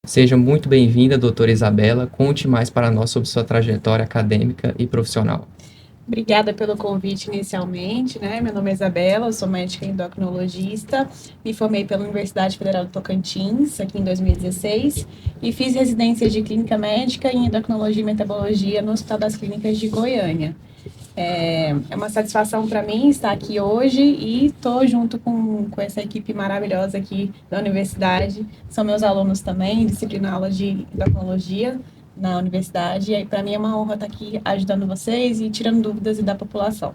Seja muito bem-vinda, doutora Isabela. Conte mais para nós sobre sua trajetória acadêmica e profissional. Obrigada pelo convite inicialmente, né? Meu nome é Isabela, eu sou médica endocrinologista, me formei pela Universidade Federal do Tocantins, aqui em 2016, e fiz residência de clínica médica em endocrinologia e metabologia no Hospital das Clínicas de Goiânia. É uma satisfação para mim estar aqui hoje e estou junto com essa equipe maravilhosa aqui da universidade. São meus alunos também, disciplina aula de endocrinologia na universidade. E aí, para mim, é uma honra estar aqui ajudando vocês e tirando dúvidas da população.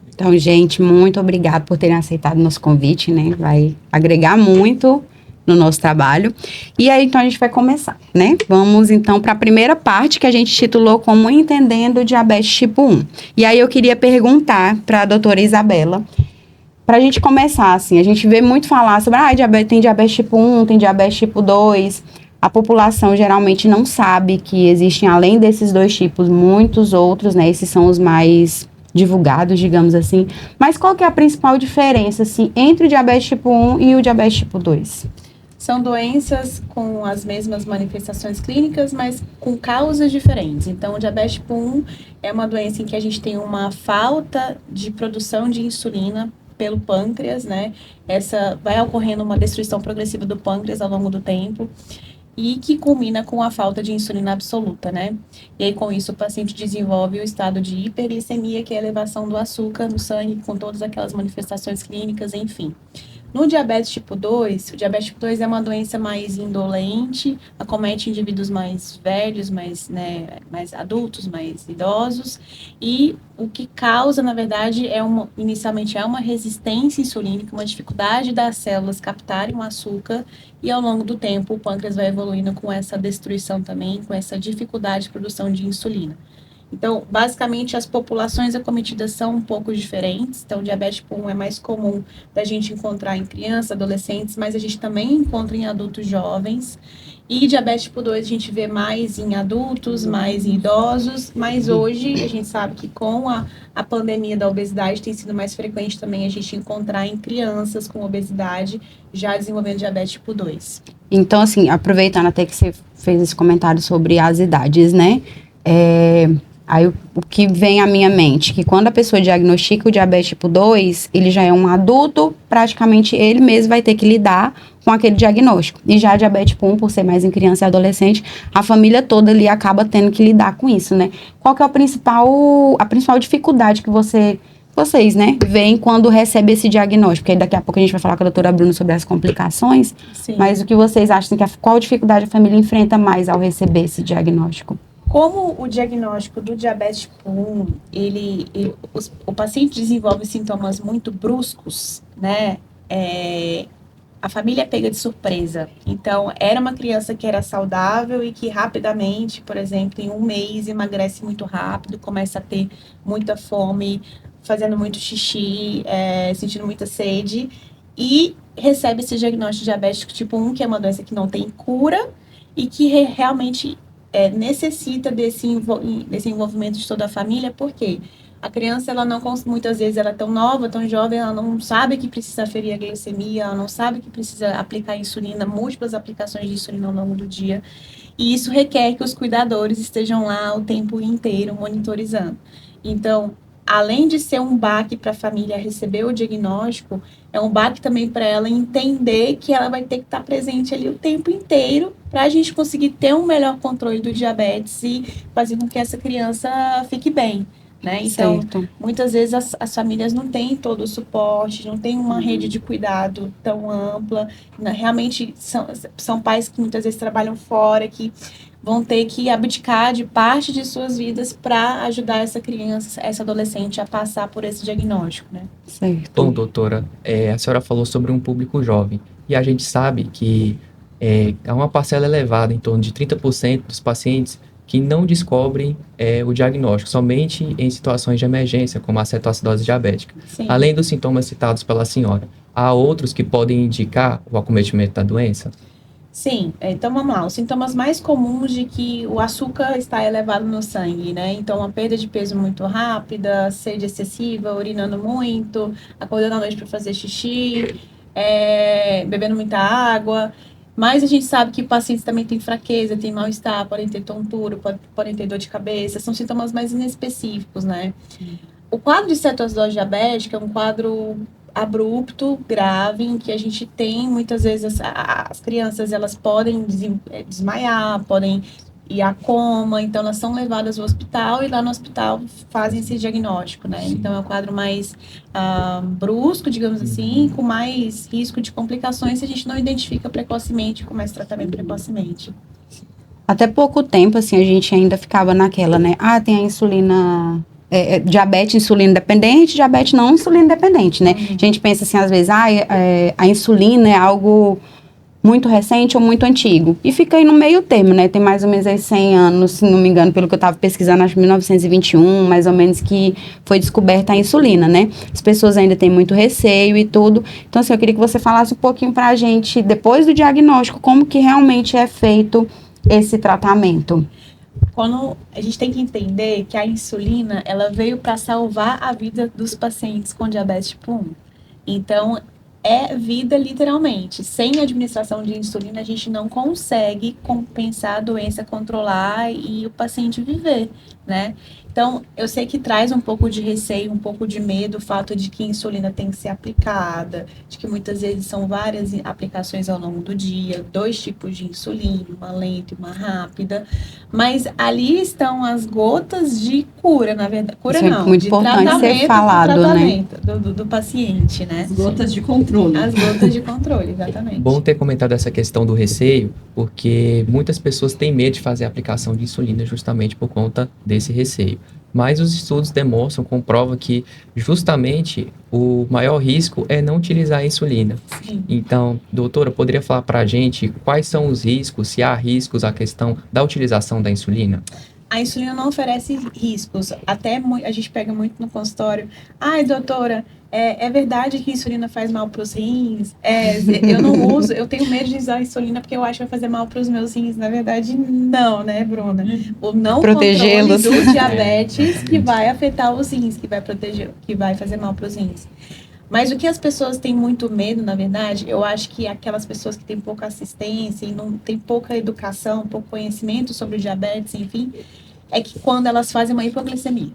Então, gente, muito obrigada por terem aceitado o nosso convite, né? Vai agregar muito no nosso trabalho. E aí, então, a gente vai começar, né? Vamos, então, para a primeira parte que a gente titulou como Entendendo o Diabetes Tipo 1. E aí, eu queria perguntar para a doutora Isabela, para a gente começar, assim, a gente vê muito falar sobre, tem diabetes tipo 1, tem diabetes tipo 2. A população geralmente não sabe que existem, além desses dois tipos, muitos outros, né? Esses são os mais divulgados, digamos assim. Mas qual que é a principal diferença, assim, entre o diabetes tipo 1 e o diabetes tipo 2? São doenças com as mesmas manifestações clínicas, mas com causas diferentes. Então, o diabetes tipo 1 é uma doença em que a gente tem uma falta de produção de insulina pelo pâncreas, né? Essa vai ocorrendo uma destruição progressiva do pâncreas ao longo do tempo e que culmina com a falta de insulina absoluta, né? E aí, com isso, o paciente desenvolve o estado de hiperglicemia, que é a elevação do açúcar no sangue, com todas aquelas manifestações clínicas, enfim. No diabetes tipo 2, o diabetes tipo 2 é uma doença mais indolente, acomete indivíduos mais velhos, mais adultos, mais idosos, e o que causa, na verdade, inicialmente é uma resistência insulínica, uma dificuldade das células captarem o açúcar, e ao longo do tempo o pâncreas vai evoluindo com essa destruição também, com essa dificuldade de produção de insulina. Então, basicamente, as populações acometidas são um pouco diferentes. Então, o diabetes tipo 1 é mais comum da gente encontrar em crianças, adolescentes, mas a gente também encontra em adultos jovens. E diabetes tipo 2 a gente vê mais em adultos, mais em idosos, mas hoje a gente sabe que com a pandemia da obesidade tem sido mais frequente também a gente encontrar em crianças com obesidade já desenvolvendo diabetes tipo 2. Então, assim, aproveitando até que você fez esse comentário sobre as idades, né? Aí o que vem à minha mente, que quando a pessoa diagnostica o diabetes tipo 2, ele já é um adulto, praticamente ele mesmo vai ter que lidar com aquele diagnóstico. E já diabetes tipo 1, por ser mais em criança e adolescente, a família toda ali acaba tendo que lidar com isso, né? Qual que é a principal dificuldade que vocês, né, veem quando recebe esse diagnóstico? Porque aí daqui a pouco a gente vai falar com a doutora Bruna sobre as complicações. Sim. Mas o que vocês acham, qual dificuldade a família enfrenta mais ao receber esse diagnóstico? Como o diagnóstico do diabetes tipo 1, o paciente desenvolve sintomas muito bruscos, né? A família é pega de surpresa. Então, era uma criança que era saudável e que rapidamente, por exemplo, em um mês, emagrece muito rápido, começa a ter muita fome, fazendo muito xixi, sentindo muita sede, e recebe esse diagnóstico de diabetes tipo 1, que é uma doença que não tem cura e que realmente necessita desse envolvimento de toda a família, porque a criança, ela não, muitas vezes, ela é tão nova, tão jovem, ela não sabe que precisa aferir a glicemia, ela não sabe que precisa aplicar insulina, múltiplas aplicações de insulina ao longo do dia, e isso requer que os cuidadores estejam lá o tempo inteiro monitorizando. Então, além de ser um baque para a família receber o diagnóstico, é um baque também para ela entender que ela vai ter que estar presente ali o tempo inteiro para a gente conseguir ter um melhor controle do diabetes e fazer com que essa criança fique bem, né? Então, muitas vezes as famílias não têm todo o suporte, não têm uma rede de cuidado tão ampla, né? Realmente são pais que muitas vezes trabalham fora, que vão ter que abdicar de parte de suas vidas para ajudar essa criança, essa adolescente a passar por esse diagnóstico, né? Certo. Bom, doutora, a senhora falou sobre um público jovem, e a gente sabe que há uma parcela elevada, em torno de 30% dos pacientes que não descobrem o diagnóstico, somente em situações de emergência, como a cetoacidose diabética. Sim. Além dos sintomas citados pela senhora, há outros que podem indicar o acometimento da doença? Sim, então vamos lá. Os sintomas mais comuns de que o açúcar está elevado no sangue, né? Então, uma perda de peso muito rápida, sede excessiva, urinando muito, acordando à noite para fazer xixi, bebendo muita água. Mas a gente sabe que pacientes também têm fraqueza, têm mal-estar, podem ter tontura, podem ter dor de cabeça, são sintomas mais inespecíficos, né? O quadro de cetoacidose diabética é um quadro abrupto, grave, em que a gente tem, muitas vezes, as crianças, elas podem desmaiar, podem ir a coma, então elas são levadas ao hospital e lá no hospital fazem esse diagnóstico, né? Então é um quadro mais brusco, digamos assim, com mais risco de complicações se a gente não identifica precocemente, começa tratamento precocemente. Até pouco tempo, assim, a gente ainda ficava naquela, né? Ah, tem a insulina... diabetes insulina dependente, diabetes não insulina dependente, né? A gente pensa assim, às vezes, a insulina é algo muito recente ou muito antigo. E fica aí no meio termo, né? Tem mais ou menos aí 100 anos, se não me engano, pelo que eu estava pesquisando, acho que 1921, mais ou menos, que foi descoberta a insulina, né? As pessoas ainda têm muito receio e tudo. Então, assim, eu queria que você falasse um pouquinho pra gente, depois do diagnóstico, como que realmente é feito esse tratamento. Quando a gente tem que entender que a insulina, ela veio para salvar a vida dos pacientes com diabetes tipo 1. Então, é vida literalmente. Sem administração de insulina, a gente não consegue compensar a doença, controlar e o paciente viver, né? Então, eu sei que traz um pouco de receio, um pouco de medo, o fato de que a insulina tem que ser aplicada, de que muitas vezes são várias aplicações ao longo do dia, 2 tipos de insulina, uma lenta e uma rápida, mas ali estão as gotas de cura, na verdade, cura Isso não, é muito de importante tratamento, ser falado, tratamento do paciente, né? As gotas de controle. As gotas de controle, exatamente. Bom ter comentado essa questão do receio, porque muitas pessoas têm medo de fazer a aplicação de insulina justamente por conta desse receio. Mas os estudos demonstram, comprovam que justamente o maior risco é não utilizar a insulina. Sim. Então, doutora, poderia falar para a gente quais são os riscos, se há riscos à questão da utilização da insulina? A insulina não oferece riscos. Até a gente pega muito no consultório. Ai, doutora, é verdade que a insulina faz mal para os rins? Eu não uso, eu tenho medo de usar a insulina porque eu acho que vai fazer mal para os meus rins. Na verdade, não, né, Bruna? O não controle do diabetes que vai afetar os rins, que vai proteger, que vai fazer mal para os rins. Mas o que as pessoas têm muito medo, na verdade, eu acho que aquelas pessoas que têm pouca assistência e não têm pouca educação, pouco conhecimento sobre o diabetes, enfim, é que quando elas fazem uma hipoglicemia.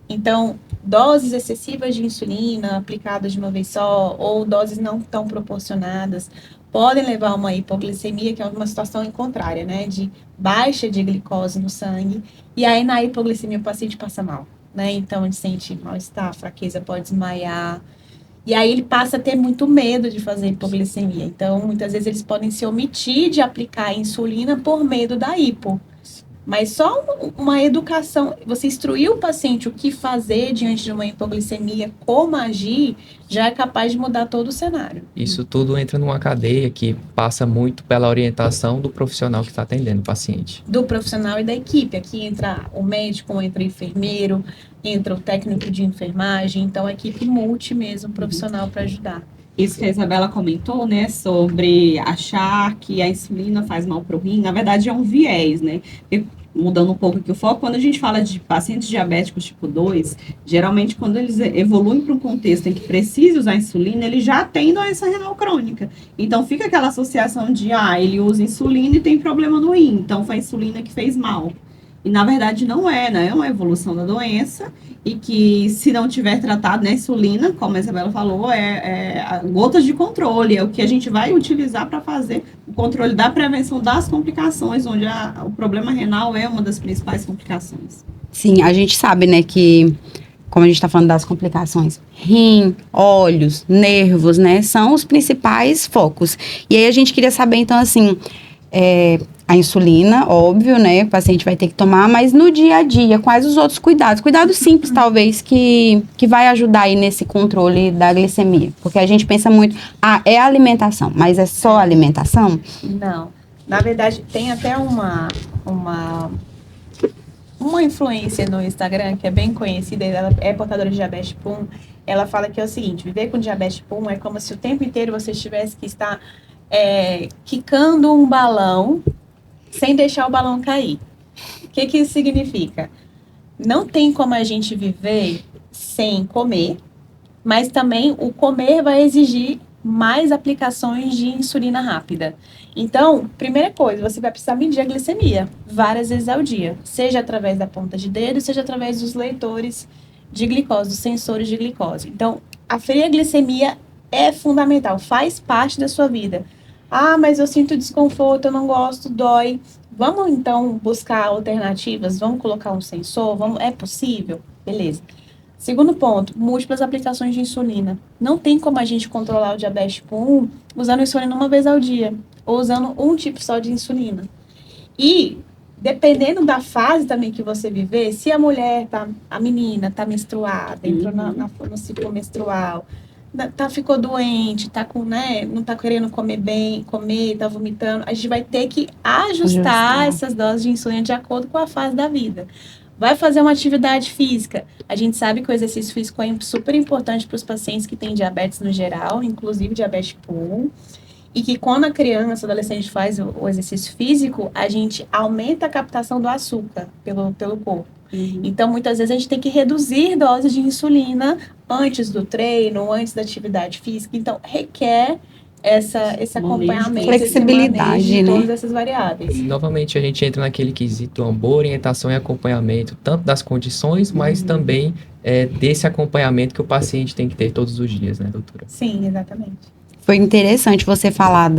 Então, doses excessivas de insulina aplicadas de uma vez só, ou doses não tão proporcionadas, podem levar a uma hipoglicemia, que é uma situação contrária, né? De baixa de glicose no sangue. E aí, na hipoglicemia, o paciente passa mal, né? Então, ele sente mal-estar, fraqueza, pode desmaiar. E aí ele passa a ter muito medo de fazer hipoglicemia. Então, muitas vezes eles podem se omitir de aplicar a insulina por medo da hipo. Mas só uma educação, você instruir o paciente o que fazer diante de uma hipoglicemia, como agir, já é capaz de mudar todo o cenário. Isso tudo entra numa cadeia que passa muito pela orientação do profissional que está atendendo o paciente. Do profissional e da equipe. Aqui entra o médico, entra o enfermeiro, entra o técnico de enfermagem. Então, a equipe multi mesmo, profissional para ajudar. Isso que a Isabela comentou, né, sobre achar que a insulina faz mal para o rim, na verdade é um viés, né? Mudando um pouco aqui o foco, quando a gente fala de pacientes diabéticos tipo 2, geralmente quando eles evoluem para um contexto em que precisa usar insulina, ele já tem doença renal crônica. Então fica aquela associação de, ele usa insulina e tem problema no rim, então foi a insulina que fez mal. E na verdade não é, né? É uma evolução da doença e que se não tiver tratado, né, insulina, como a Isabela falou, gotas de controle, é o que a gente vai utilizar para fazer o controle da prevenção das complicações, onde o problema renal é uma das principais complicações. Sim, a gente sabe, né, que como a gente está falando das complicações, rim, olhos, nervos, né, são os principais focos. E aí a gente queria saber, então, assim, a insulina, óbvio, né? O paciente vai ter que tomar, mas no dia a dia, quais os outros cuidados? Cuidados simples, talvez, que vai ajudar aí nesse controle da glicemia. Porque a gente pensa muito, é alimentação, mas é só alimentação? Não. Na verdade, tem até uma influencer no Instagram, que é bem conhecida, ela é portadora de diabetes tipo 1, ela fala que é o seguinte, viver com diabetes tipo 1 é como se o tempo inteiro você tivesse que estar quicando um balão sem deixar o balão cair. O que isso significa? Não tem como a gente viver sem comer, mas também o comer vai exigir mais aplicações de insulina rápida. Então, primeira coisa, você vai precisar medir a glicemia várias vezes ao dia, seja através da ponta de dedo, seja através dos leitores de glicose, dos sensores de glicose. Então, aferir a glicemia é fundamental, faz parte da sua vida. Ah, mas eu sinto desconforto, eu não gosto, dói. Vamos então buscar alternativas? Vamos colocar um sensor? É possível? Beleza. Segundo ponto, múltiplas aplicações de insulina. Não tem como a gente controlar o diabetes tipo 1 usando insulina uma vez ao dia, ou usando um tipo só de insulina. E, dependendo da fase também que você viver, se a mulher, a menina tá menstruada, entrou no ciclo menstrual, ficou doente, não tá querendo comer bem, tá vomitando, a gente vai ter que ajustar essas doses de insulina de acordo com a fase da vida. Vai fazer uma atividade física. A gente sabe que o exercício físico é super importante para os pacientes que têm diabetes no geral, inclusive diabetes tipo 1. E que quando a criança, o adolescente faz o exercício físico, a gente aumenta a captação do açúcar pelo corpo. Então, muitas vezes, a gente tem que reduzir doses de insulina antes do treino, antes da atividade física. Então, requer esse acompanhamento, flexibilidade, esse né? todas essas variáveis. E, novamente, a gente entra naquele quesito boa orientação e acompanhamento, tanto das condições, mas também desse acompanhamento que o paciente tem que ter todos os dias, né, doutora? Sim, exatamente. Foi interessante você falar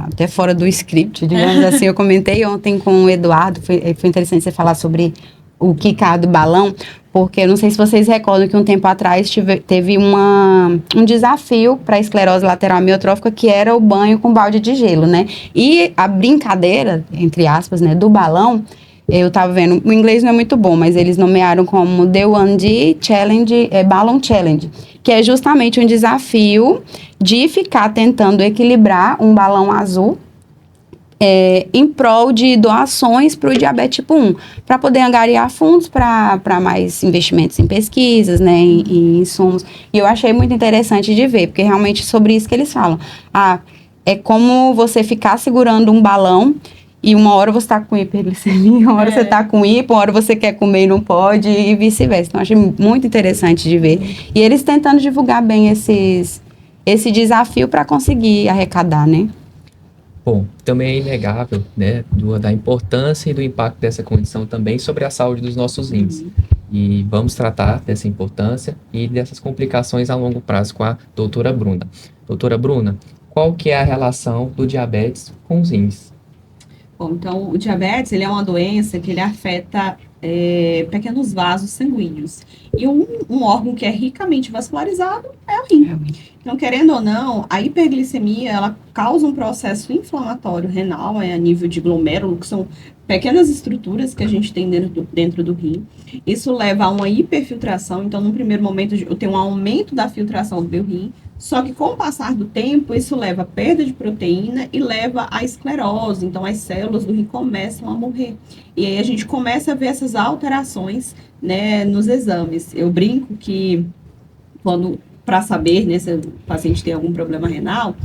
até fora do script, digamos assim. Eu comentei ontem com o Eduardo, foi interessante você falar sobre o quicar do balão, porque eu não sei se vocês recordam que um tempo atrás teve um desafio para a esclerose lateral amiotrófica, que era o banho com balde de gelo, né? E a brincadeira, entre aspas, né, do balão, eu tava vendo, o inglês não é muito bom, mas eles nomearam como The 1D Challenge, Balloon Challenge, que é justamente um desafio de ficar tentando equilibrar um balão azul em prol de doações para o diabetes tipo 1, para poder angariar fundos para mais investimentos em pesquisas, né, em insumos. E eu achei muito interessante de ver, porque realmente sobre isso que eles falam. É como você ficar segurando um balão e uma hora você está com hiperglicemia, uma hora você está com hipo, uma hora você quer comer e não pode, e vice-versa. Então, achei muito interessante de ver. E eles tentando divulgar bem esse desafio para conseguir arrecadar, né? Bom, também é inegável, né, da importância e do impacto dessa condição também sobre a saúde dos nossos rins. E vamos tratar dessa importância e dessas complicações a longo prazo com a doutora Bruna. Doutora Bruna, qual que é a relação do diabetes com os rins? Bom, então, o diabetes, ele é uma doença que ele afeta pequenos vasos sanguíneos. E um órgão que é ricamente vascularizado é o rim. Então, querendo ou não, a hiperglicemia, ela causa um processo inflamatório renal, a nível de glomérulo, que são pequenas estruturas que a gente tem dentro do rim. Isso leva a uma hiperfiltração. Então, no primeiro momento, eu tenho um aumento da filtração do meu rim. Só que com o passar do tempo, isso leva a perda de proteína e leva à esclerose. Então, as células do rim começam a morrer. E aí a gente começa a ver essas alterações, né, nos exames. Eu brinco que, para saber, né, se o paciente tem algum problema renal,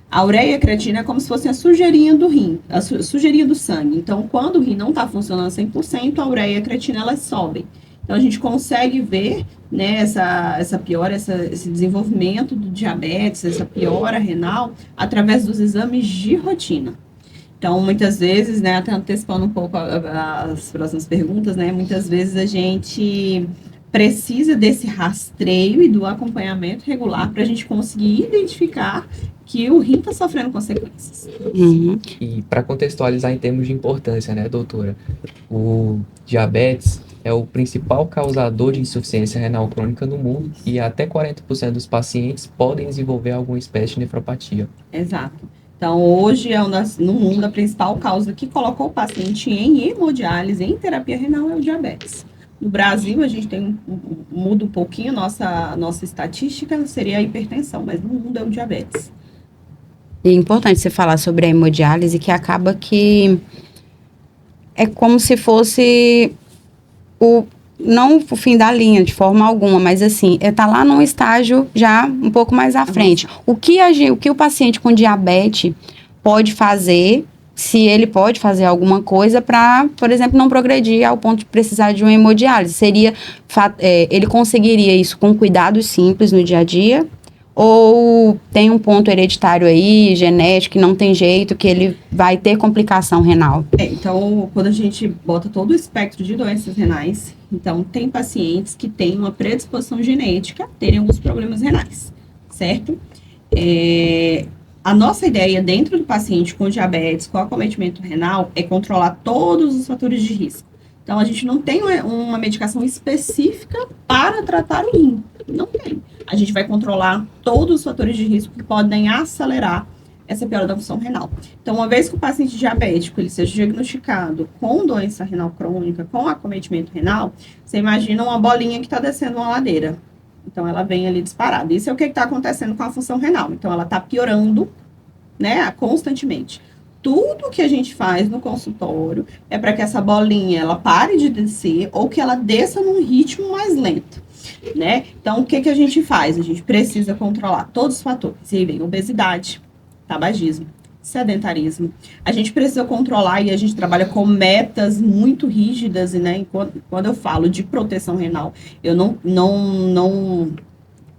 a ureia creatina é como se fosse a sujeirinha do rim, a sujeirinha do sangue. Então, quando o rim não está funcionando 100%, a ureia creatina, elas sobem. Então, a gente consegue ver, né, essa piora, esse desenvolvimento do diabetes, essa piora renal, através dos exames de rotina. Então, muitas vezes, né, até antecipando um pouco as próximas perguntas, né, muitas vezes a gente precisa desse rastreio e do acompanhamento regular para a gente conseguir identificar que o rim está sofrendo consequências. E para contextualizar em termos de importância, né, doutora, o diabetes é o principal causador de insuficiência renal crônica no mundo e até 40% dos pacientes podem desenvolver alguma espécie de nefropatia. Exato. Então, hoje, no mundo, a principal causa que colocou o paciente em hemodiálise, em terapia renal, é o diabetes. No Brasil, a gente muda um pouquinho nossa estatística, seria a hipertensão, mas no mundo é o diabetes. É importante você falar sobre a hemodiálise, que acaba que é como se fosse não o fim da linha, de forma alguma, mas assim, tá lá num estágio já um pouco mais à frente. O que o paciente com diabetes pode fazer, se ele pode fazer alguma coisa para, por exemplo, não progredir ao ponto de precisar de uma hemodiálise? Ele conseguiria isso com cuidados simples no dia a dia? ou tem um ponto hereditário aí, genético, que não tem jeito, que ele vai ter complicação renal? Então, quando a gente bota todo o espectro de doenças renais, então tem pacientes que têm uma predisposição genética a terem alguns problemas renais, certo? A nossa ideia dentro do paciente com diabetes, com acometimento renal, é controlar todos os fatores de risco. Então, a gente não tem uma medicação específica para tratar o rim. Não tem. A gente vai controlar todos os fatores de risco que podem acelerar essa piora da função renal. Então, uma vez que o paciente diabético ele seja diagnosticado com doença renal crônica, com acometimento renal, você imagina uma bolinha que está descendo uma ladeira. Então, ela vem ali disparada. Isso é o que está acontecendo com a função renal. Então, ela está piorando, né, constantemente. Tudo que a gente faz no consultório é para que essa bolinha ela pare de descer ou que ela desça num ritmo mais lento, né? Então, o que a gente faz? A gente precisa controlar todos os fatores. E aí vem obesidade, tabagismo, sedentarismo. A gente precisa controlar e a gente trabalha com metas muito rígidas, né? Quando eu falo de proteção renal, eu não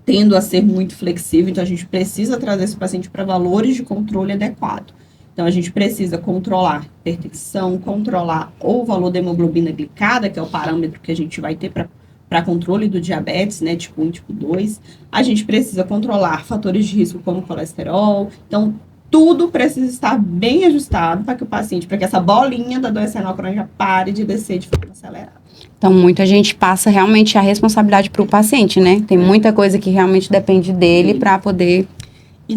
tendo a ser muito flexível, então a gente precisa trazer esse paciente para valores de controle adequado. Então, a gente precisa controlar hipertensão, controlar o valor da hemoglobina glicada, que é o parâmetro que a gente vai ter para controle do diabetes, né, tipo 1 e tipo 2. A gente precisa controlar fatores de risco como colesterol. Então, tudo precisa estar bem ajustado para que o paciente, para que essa bolinha da doença renal crônica pare de descer de forma acelerada. Então, muita gente passa realmente a responsabilidade para o paciente, né? Tem muita coisa que realmente depende dele para poder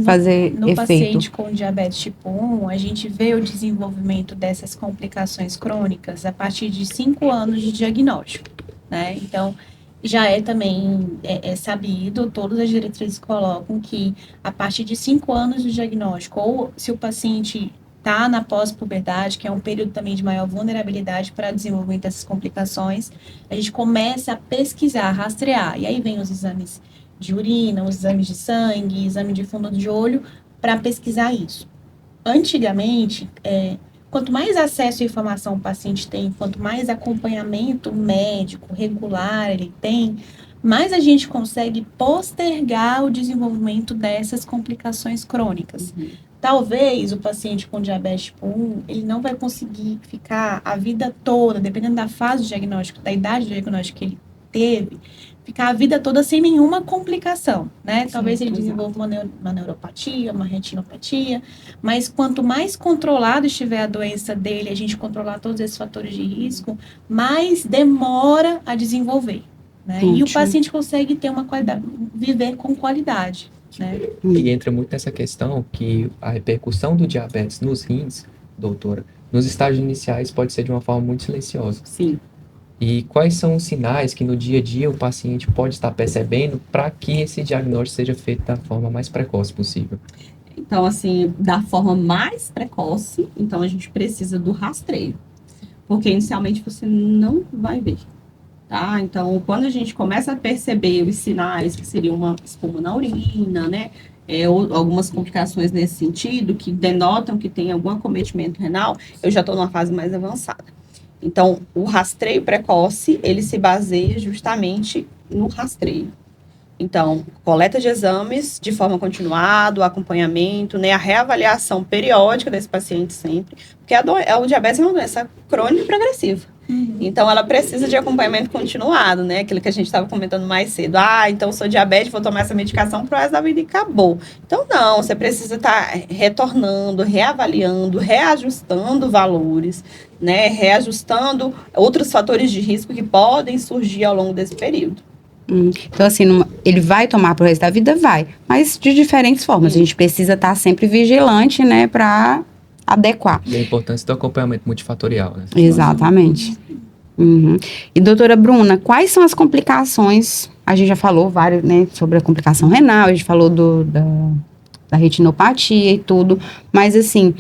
fazer no efeito. Paciente com diabetes tipo 1, a gente vê o desenvolvimento dessas complicações crônicas a partir de 5 anos de diagnóstico, né? Então, já é também sabido, todas as diretrizes colocam que a partir de 5 anos de diagnóstico, ou se o paciente está na pós-puberdade, que é um período também de maior vulnerabilidade para desenvolvimento dessas complicações, a gente começa a pesquisar, a rastrear, e aí vem os exames de urina, os exames de sangue, exame de fundo de olho, para pesquisar isso. Antigamente, quanto mais acesso à informação o paciente tem, quanto mais acompanhamento médico regular ele tem, mais a gente consegue postergar o desenvolvimento dessas complicações crônicas. Uhum. Talvez o paciente com diabetes tipo 1, ele não vai conseguir ficar a vida toda, dependendo da fase de diagnóstico, da idade de diagnóstico que ele teve, ficar a vida toda sem nenhuma complicação, né? Sim, talvez ele desenvolva uma neuropatia, uma retinopatia, mas quanto mais controlado estiver a doença dele, a gente controlar todos esses fatores de risco, mais demora a desenvolver, né? E o paciente consegue ter uma qualidade, viver com qualidade, né? E entra muito nessa questão que a repercussão do diabetes nos rins, doutora, nos estágios iniciais pode ser de uma forma muito silenciosa. Sim. E quais são os sinais que no dia a dia o paciente pode estar percebendo para que esse diagnóstico seja feito da forma mais precoce possível? Então, assim, da forma mais precoce, então a gente precisa do rastreio. Porque inicialmente você não vai ver, tá? Então, quando a gente começa a perceber os sinais, que seria uma espuma na urina, né? Ou algumas complicações nesse sentido, que denotam que tem algum acometimento renal, eu já estou numa fase mais avançada. Então, o rastreio precoce, ele se baseia justamente no rastreio. Então, coleta de exames de forma continuada, o acompanhamento, né, a reavaliação periódica desse paciente sempre, porque o diabetes é uma doença crônica e progressiva. Uhum. Então, ela precisa de acompanhamento continuado, né, aquilo que a gente estava comentando mais cedo. Então, sou diabético, vou tomar essa medicação pro resto da vida e acabou. Então, não, você precisa estar retornando, reavaliando, reajustando valores, né, reajustando outros fatores de risco que podem surgir ao longo desse período. Então, assim, ele vai tomar pro resto da vida? Vai. Mas de diferentes formas. A gente precisa estar sempre vigilante, né, para adequar. E a importância do acompanhamento multifatorial, né? Exatamente. Uhum. E, doutora Bruna, quais são as complicações? A gente já falou várias, né, sobre a complicação renal, a gente falou da retinopatia e tudo. Mas, assim,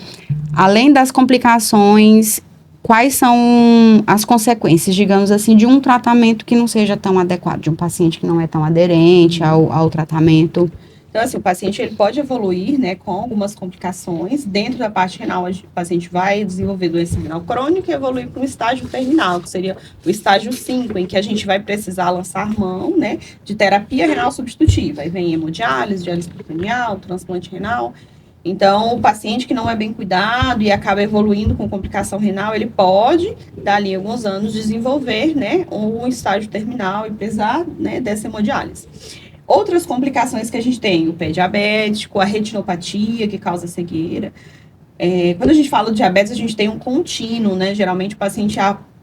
além das complicações, quais são as consequências, digamos assim, de um tratamento que não seja tão adequado, de um paciente que não é tão aderente ao tratamento? Então, assim, o paciente ele pode evoluir, né, com algumas complicações. Dentro da parte renal, o paciente vai desenvolver doença renal crônica e evoluir para um estágio terminal, que seria o estágio 5, em que a gente vai precisar lançar mão, né, de terapia renal substitutiva. Aí vem hemodiálise, diálise peritoneal, transplante renal. Então, o paciente que não é bem cuidado e acaba evoluindo com complicação renal, ele pode, dali a alguns anos, desenvolver, né, um estágio terminal e precisar, né, dessa hemodiálise. Outras complicações que a gente tem, o pé diabético, a retinopatia, que causa cegueira. Quando a gente fala de diabetes, a gente tem um contínuo, né? Geralmente o paciente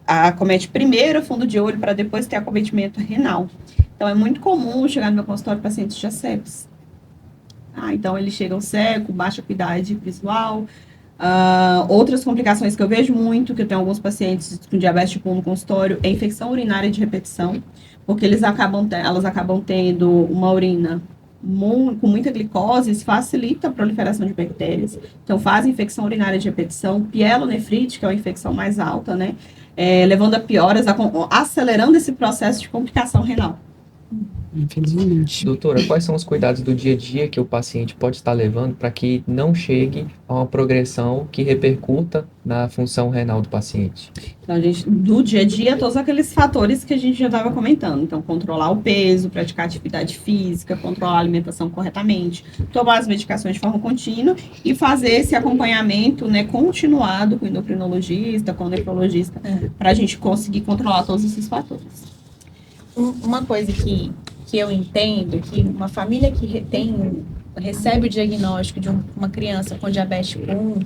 acomete primeiro fundo de olho para depois ter acometimento renal. Então, é muito comum chegar no meu consultório pacientes já cegos. Então, eles chegam cego, baixa acuidade visual. Outras complicações que eu vejo muito, que eu tenho alguns pacientes com diabetes tipo 1 no consultório, é infecção urinária de repetição, porque elas acabam tendo uma urina com muita glicose, isso facilita a proliferação de bactérias. Então, faz infecção urinária de repetição, pielonefrite, que é uma infecção mais alta, né? Levando a pioras, acelerando esse processo de complicação renal. Infelizmente. Doutora, quais são os cuidados do dia a dia que o paciente pode estar levando para que não chegue a uma progressão que repercuta na função renal do paciente? Então, do dia a dia, todos aqueles fatores que a gente já estava comentando. Então, controlar o peso, praticar atividade física, controlar a alimentação corretamente, tomar as medicações de forma contínua e fazer esse acompanhamento, né, continuado com o endocrinologista, com o nefrologista, para a gente conseguir controlar todos esses fatores. Uma coisa que eu entendo, que uma família que recebe o diagnóstico de uma criança com diabetes tipo 1,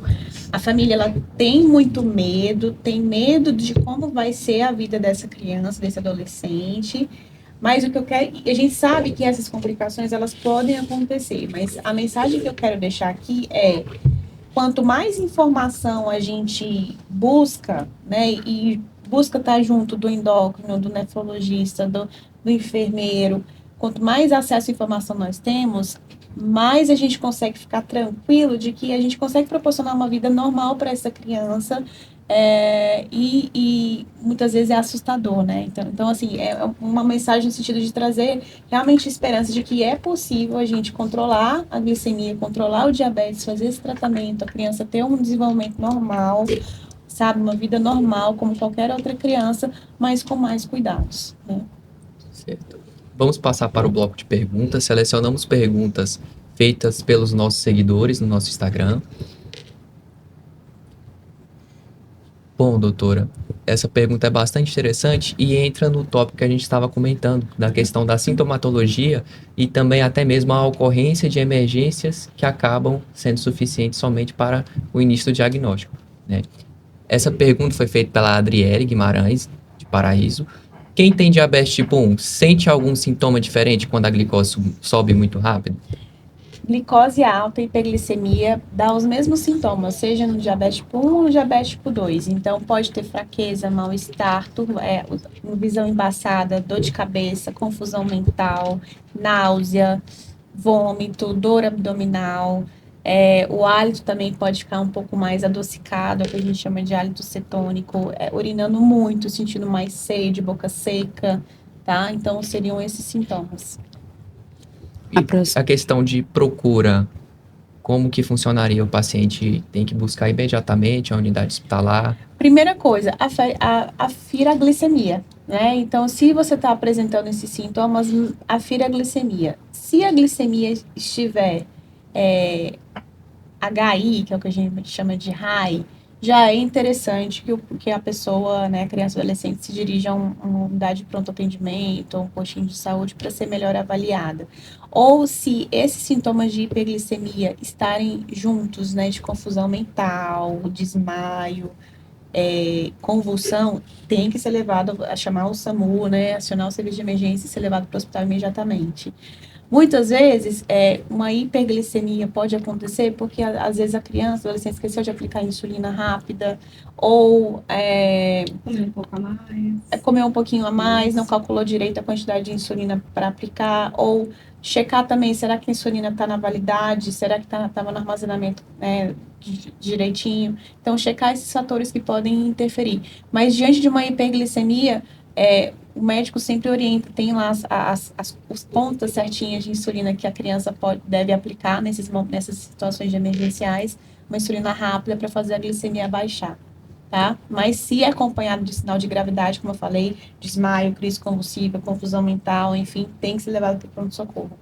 a família ela tem muito medo, tem medo de como vai ser a vida dessa criança, desse adolescente, mas o que eu quero, a gente sabe que essas complicações elas podem acontecer, mas a mensagem que eu quero deixar aqui é: quanto mais informação a gente busca, né, e busca estar junto do endócrino, do nefrologista, do enfermeiro, quanto mais acesso à informação nós temos, mais a gente consegue ficar tranquilo de que a gente consegue proporcionar uma vida normal para essa criança, e muitas vezes é assustador, né? Então, assim, é uma mensagem no sentido de trazer realmente esperança de que é possível a gente controlar a glicemia, controlar o diabetes, fazer esse tratamento, a criança ter um desenvolvimento normal, sabe? Uma vida normal, como qualquer outra criança, mas com mais cuidados, né? Certo. Vamos passar para o bloco de perguntas. Selecionamos perguntas feitas pelos nossos seguidores no nosso Instagram. Bom, doutora, essa pergunta é bastante interessante e entra no tópico que a gente estava comentando, da questão da sintomatologia e também até mesmo a ocorrência de emergências que acabam sendo suficientes somente para o início do diagnóstico, né? Essa pergunta foi feita pela Adriele Guimarães, de Paraíso. Quem tem diabetes tipo 1 sente algum sintoma diferente quando a glicose sobe muito rápido? Glicose alta e hiperglicemia dá os mesmos sintomas, seja no diabetes tipo 1 ou no diabetes tipo 2. Então, pode ter fraqueza, mal-estar, visão embaçada, dor de cabeça, confusão mental, náusea, vômito, dor abdominal. O hálito também pode ficar um pouco mais adocicado, é o que a gente chama de hálito cetônico, urinando muito, sentindo mais sede, boca seca, tá? Então, seriam esses sintomas. E a questão de procura, como que funcionaria? O paciente tem que buscar imediatamente a unidade hospitalar? Primeira coisa, afira a glicemia, né? Então, se você está apresentando esses sintomas, afira a glicemia. Se a glicemia estiver HI, que é o que a gente chama de high, já é interessante que a pessoa, né, a criança ou adolescente, se dirija a uma unidade de pronto atendimento, ou um postinho de saúde para ser melhor avaliada. Ou se esses sintomas de hiperglicemia estarem juntos, né, de confusão mental, desmaio, convulsão, tem que ser levado a chamar o SAMU, né, acionar o serviço de emergência e ser levado para o hospital imediatamente. Muitas vezes, uma hiperglicemia pode acontecer porque, às vezes, a criança, o adolescente esqueceu de aplicar insulina rápida, ou Comer um pouco a mais. Comer um pouquinho a mais, não calculou direito a quantidade de insulina para aplicar, ou checar também, será que a insulina está na validade, será que estava no armazenamento, direitinho. Então, checar esses fatores que podem interferir. Mas, diante de uma hiperglicemia, o médico sempre orienta, tem lá os pontas certinhas de insulina que a criança deve aplicar nessas situações de emergenciais, uma insulina rápida para fazer a glicemia baixar, tá? Mas se é acompanhado de sinal de gravidade, como eu falei, desmaio, crise convulsiva, confusão mental, enfim, tem que ser levado para o pronto-socorro.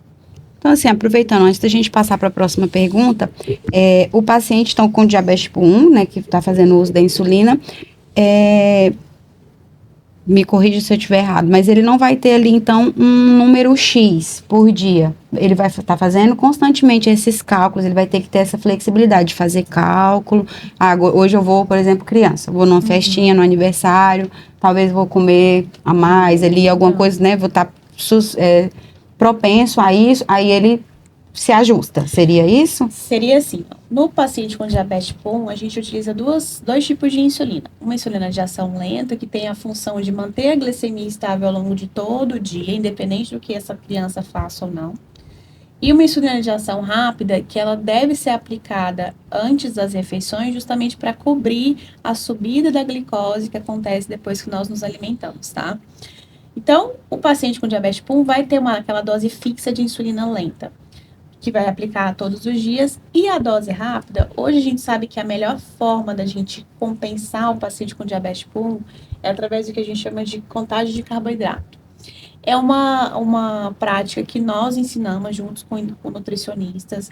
Então, assim, aproveitando, antes da gente passar para a próxima pergunta, o paciente, então, com diabetes tipo 1, né, que está fazendo uso da insulina, me corrija se eu estiver errado, mas ele não vai ter ali, então, um número X por dia. Ele vai estar fazendo constantemente esses cálculos, ele vai ter que ter essa flexibilidade de fazer cálculo. Hoje eu vou, por exemplo, criança, vou numa festinha, no aniversário, talvez vou comer a mais ali, alguma coisa, né, vou estar propenso a isso, aí ele se ajusta. Seria isso? Seria assim, no paciente com diabetes tipo 1, a gente utiliza dois tipos de insulina. Uma insulina de ação lenta, que tem a função de manter a glicemia estável ao longo de todo o dia, independente do que essa criança faça ou não. E uma insulina de ação rápida, que ela deve ser aplicada antes das refeições, justamente para cobrir a subida da glicose que acontece depois que nós nos alimentamos, tá? Então, o paciente com diabetes tipo 1 vai ter aquela dose fixa de insulina lenta, que vai aplicar todos os dias. E a dose rápida, hoje a gente sabe que a melhor forma da gente compensar o paciente com diabetes tipo 1 é através do que a gente chama de contagem de carboidrato. É uma prática que nós ensinamos juntos com nutricionistas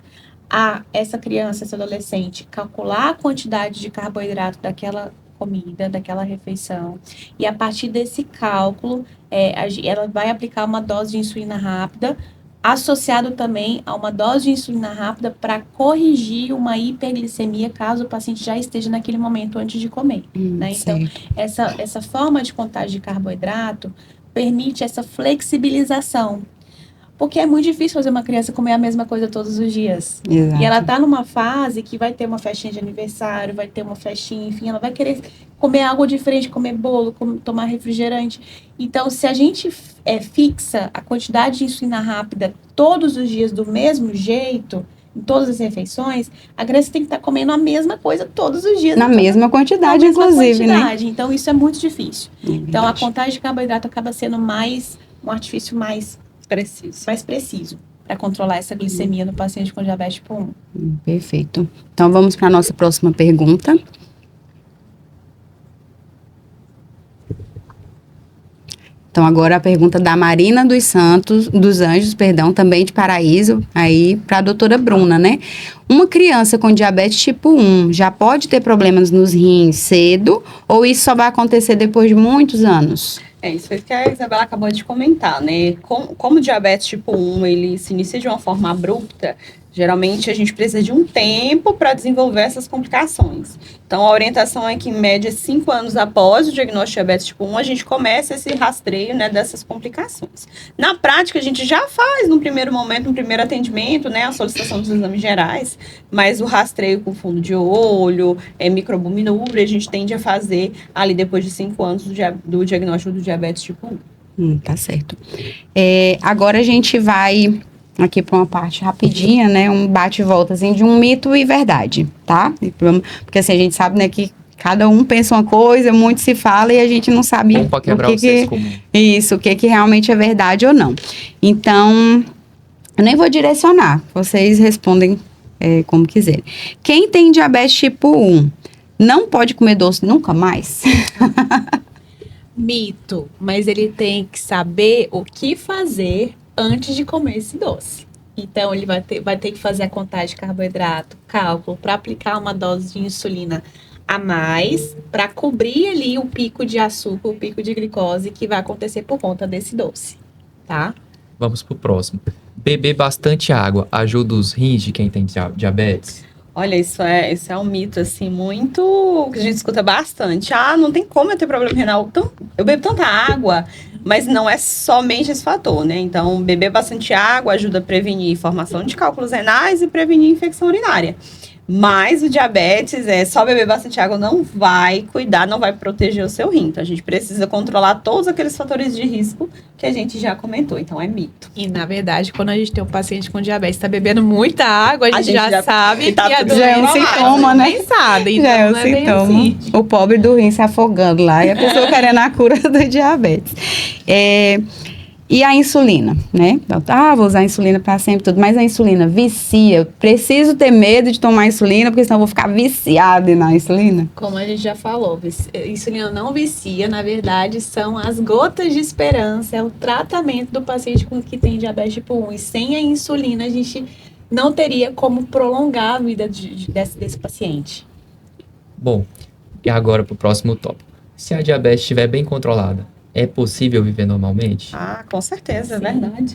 a essa criança, esse adolescente, calcular a quantidade de carboidrato daquela comida, daquela refeição, e a partir desse cálculo, ela vai aplicar uma dose de insulina rápida, associado também a uma dose de insulina rápida para corrigir uma hiperglicemia, caso o paciente já esteja naquele momento antes de comer, né? Então, essa forma de contagem de carboidrato permite essa flexibilização, porque é muito difícil fazer uma criança comer a mesma coisa todos os dias. Exato. E ela tá numa fase que vai ter uma festinha de aniversário, vai ter uma festinha, enfim, ela vai querer comer algo diferente, comer bolo, tomar refrigerante. Então, se a gente fixa a quantidade de insulina rápida todos os dias do mesmo jeito, em todas as refeições, a criança tem que estar comendo a mesma coisa todos os dias. Na mesma quantidade, inclusive, né? Então, isso é muito difícil. Então, a contagem de carboidrato acaba sendo um artifício mais preciso para controlar essa glicemia no paciente com diabetes tipo 1. Perfeito. Então, vamos para a nossa próxima pergunta. Então, agora a pergunta da Marina dos Anjos, também de Paraíso, aí para a doutora Bruna, né? Uma criança com diabetes tipo 1 já pode ter problemas nos rins cedo, ou isso só vai acontecer depois de muitos anos? Isso foi o que a Isabela acabou de comentar, né? Como o diabetes tipo 1, ele se inicia de uma forma abrupta, geralmente a gente precisa de um tempo para desenvolver essas complicações. Então, a orientação é que, em média, 5 anos após o diagnóstico de diabetes tipo 1, a gente começa esse rastreio, né, dessas complicações. Na prática, a gente já faz, no primeiro momento, no primeiro atendimento, né, a solicitação dos exames gerais, mas o rastreio com fundo de olho, microalbuminúria, a gente tende a fazer ali depois de 5 anos do diagnóstico do diabetes tipo 1. Tá certo. Agora a gente vai aqui para uma parte rapidinha, né, um bate e volta, assim, de um mito e verdade, tá? Porque assim, a gente sabe, né, que cada um pensa uma coisa, muito se fala e a gente não sabe Para quebrar o senso comum. Isso, o que realmente é verdade ou não. Então, eu nem vou direcionar, vocês respondem como quiserem. Quem tem diabetes tipo 1 não pode comer doce nunca mais? Mito, mas ele tem que saber o que fazer antes de comer esse doce. Então, ele vai ter que fazer a contagem de carboidrato, cálculo, para aplicar uma dose de insulina a mais, para cobrir ali o pico de açúcar, o pico de glicose que vai acontecer por conta desse doce, tá? Vamos pro próximo. Beber bastante água ajuda os rins de quem tem diabetes? Olha, isso é um mito, assim, muito... que a gente escuta bastante. Não tem como eu ter problema renal. Eu bebo tanta água, mas não é somente esse fator, né? Então, beber bastante água ajuda a prevenir formação de cálculos renais e prevenir infecção urinária. Mas o diabetes, só beber bastante água não vai cuidar, não vai proteger o seu rim. Então, a gente precisa controlar todos aqueles fatores de risco que a gente já comentou. Então, é mito. E, na verdade, quando a gente tem um paciente com diabetes, está bebendo muita água, a gente já sabe que tá a tudo doença já é um sintoma, né? pensada. Então, Já é um não é bem sintoma. assim. O pobre do rim se afogando lá e a pessoa querendo a cura do diabetes. E a insulina, né? Então, vou usar a insulina para sempre, tudo. Mas a insulina vicia. Eu preciso ter medo de tomar insulina, porque senão eu vou ficar viciada na insulina. Como a gente já falou, insulina não vicia, na verdade, são as gotas de esperança, é o tratamento do paciente que tem diabetes tipo 1. E sem a insulina, a gente não teria como prolongar a vida desse paciente. Bom, e agora para o próximo tópico. Se a diabetes estiver bem controlada, é possível viver normalmente? Ah, com certeza, é Sim. verdade.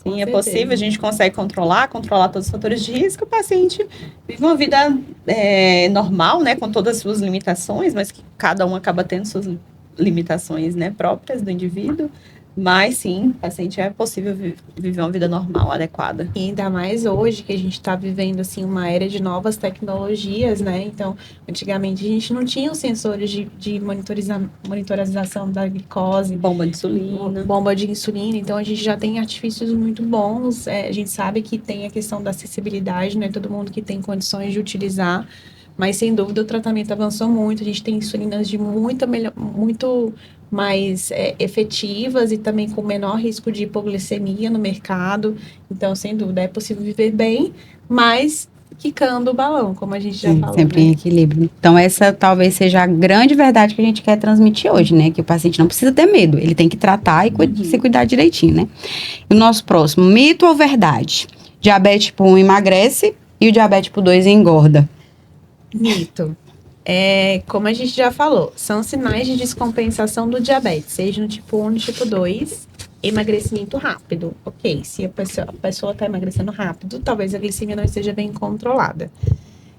Com Sim, é certeza. possível, a gente consegue controlar todos os fatores de risco, o paciente vive uma vida normal, né, com todas as suas limitações, mas que cada um acaba tendo suas limitações, né, próprias do indivíduo, mas sim, o paciente é possível viver uma vida normal, adequada. E ainda mais hoje, que a gente está vivendo, assim, uma era de novas tecnologias, né? Então, antigamente a gente não tinha os sensores de monitorização da glicose, Bomba de insulina. bomba de insulina, então a gente já tem artifícios muito bons, a gente sabe que tem a questão da acessibilidade, não é todo mundo que tem condições de utilizar, mas sem dúvida o tratamento avançou muito, a gente tem insulinas de muito mais efetivas e também com menor risco de hipoglicemia no mercado, então sem dúvida é possível viver bem, mas quicando o balão, como a gente já falou, Sempre né? em equilíbrio. Então, essa talvez seja a grande verdade que a gente quer transmitir hoje, né? Que o paciente não precisa ter medo, ele tem que tratar e se cuidar direitinho, né? E o nosso próximo, mito ou verdade? Diabetes tipo 1 emagrece e o diabetes tipo 2 engorda. Mito. Como a gente já falou, são sinais de descompensação do diabetes, seja no tipo 1 ou no tipo 2, emagrecimento rápido. Ok, se a pessoa está emagrecendo rápido, talvez a glicemia não esteja bem controlada.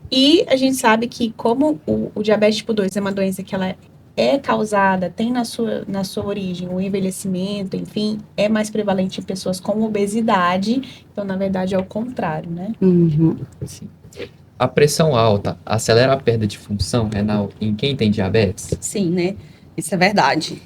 E a gente sabe que como o diabetes tipo 2 é uma doença que ela é causada, tem na sua origem o envelhecimento, enfim, é mais prevalente em pessoas com obesidade, então na verdade é o contrário, né? Uhum. Sim. A pressão alta acelera a perda de função renal em quem tem diabetes? Sim, né? Isso é verdade.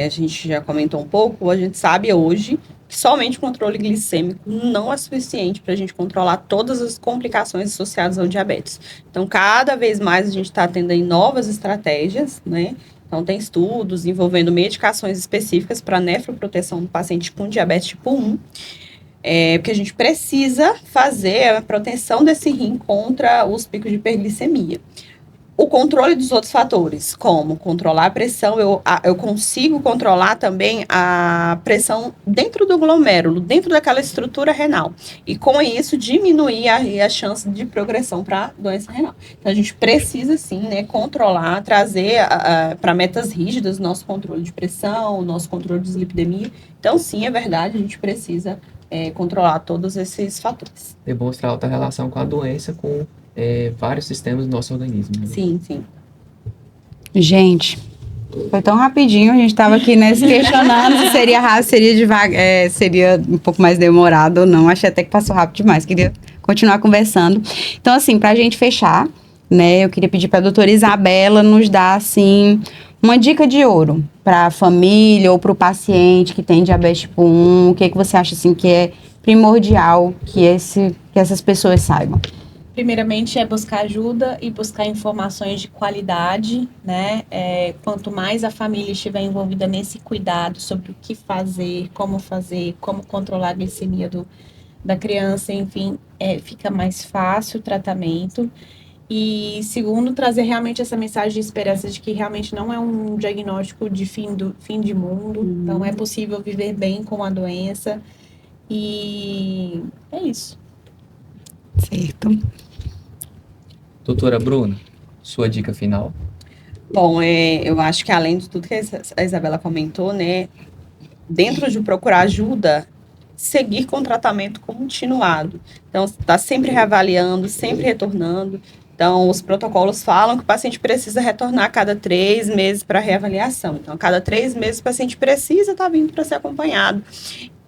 A gente já comentou um pouco, a gente sabe hoje que somente o controle glicêmico não é suficiente para a gente controlar todas as complicações associadas ao diabetes. Então, cada vez mais a gente está tendo aí novas estratégias, né? Então, tem estudos envolvendo medicações específicas para nefroproteção do paciente com diabetes tipo 1. Porque a gente precisa fazer a proteção desse rim contra os picos de hiperglicemia. O controle dos outros fatores, como controlar a pressão, eu consigo controlar também a pressão dentro do glomérulo, dentro daquela estrutura renal. E com isso, diminuir a chance de progressão para doença renal. Então, a gente precisa, sim, né, controlar, trazer para metas rígidas o nosso controle de pressão, o nosso controle de dislipidemia. Então, sim, é verdade, a gente precisa controlar todos esses fatores. Demonstra alta relação com a doença, com vários sistemas do nosso organismo. Né? Sim, sim. Gente, foi tão rapidinho, a gente estava aqui, né, se questionando se seria rápido, seria devagar, seria um pouco mais demorado ou não. Achei até que passou rápido demais, queria continuar conversando. Então, assim, para a gente fechar, né, eu queria pedir para a doutora Isabela nos dar, assim, uma dica de ouro para a família ou para o paciente que tem diabetes tipo 1. O que você acha, assim, que é primordial que essas pessoas saibam? Primeiramente é buscar ajuda e buscar informações de qualidade, né? Quanto mais a família estiver envolvida nesse cuidado sobre o que fazer, como controlar a glicemia da criança, enfim, fica mais fácil o tratamento. E segundo, trazer realmente essa mensagem de esperança de que realmente não é um diagnóstico de fim de mundo, então é possível viver bem com a doença. E é isso. Certo. Doutora Bruna, sua dica final? Bom, eu acho que além de tudo que a Isabela comentou, né, dentro de procurar ajuda, seguir com o tratamento continuado. Então, está sempre reavaliando, sempre retornando. Então, os protocolos falam que o paciente precisa retornar a cada 3 meses para reavaliação. Então, a cada 3 meses o paciente precisa estar vindo para ser acompanhado.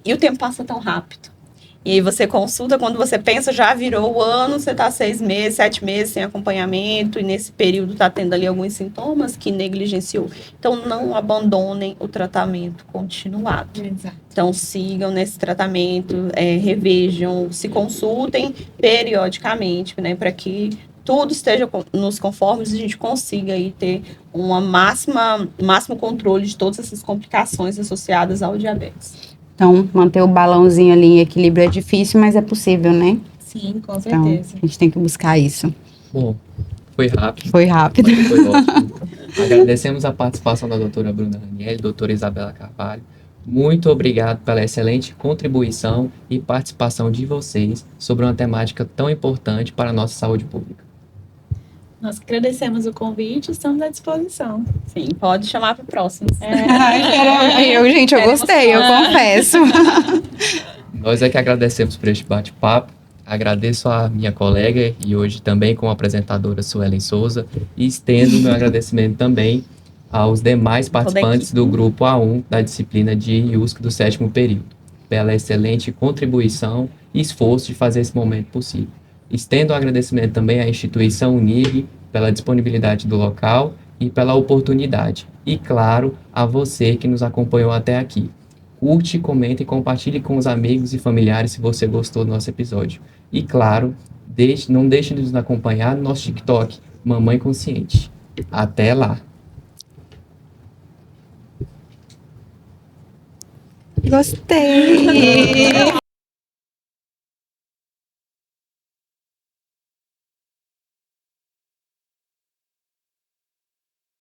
E o tempo passa tão rápido. E aí você consulta, quando você pensa, já virou o ano, você está 6 meses, 7 meses sem acompanhamento, e nesse período está tendo ali alguns sintomas que negligenciou. Então, não abandonem o tratamento continuado. Exato. Então, sigam nesse tratamento, revejam, se consultem periodicamente, né, para que tudo esteja nos conformes e a gente consiga aí ter máximo controle de todas essas complicações associadas ao diabetes. Então, manter o balãozinho ali em equilíbrio é difícil, mas é possível, né? Sim, com Então, certeza. a gente tem que buscar isso. Bom, foi rápido. Foi rápido. Mas foi ótimo. Agradecemos a participação da doutora Bruna Ranieri, doutora Isabela Carvalho. Muito obrigado pela excelente contribuição e participação de vocês sobre uma temática tão importante para a nossa saúde pública. Nós que agradecemos o convite e estamos à disposição. Sim, pode chamar para o próximo. Gente, eu gostei, eu confesso. Nós é que agradecemos por este bate-papo. Agradeço a minha colega e hoje também como apresentadora Suelen Souza e estendo meu agradecimento também aos demais participantes do grupo A1 da disciplina de IUSC do 7º período, pela excelente contribuição e esforço de fazer esse momento possível. Estendo o agradecimento também à instituição Unir pela disponibilidade do local e pela oportunidade. E, claro, a você que nos acompanhou até aqui. Curte, comente e compartilhe com os amigos e familiares se você gostou do nosso episódio. E, claro, não deixe de nos acompanhar no nosso TikTok, Mamãe Consciente. Até lá! Gostei!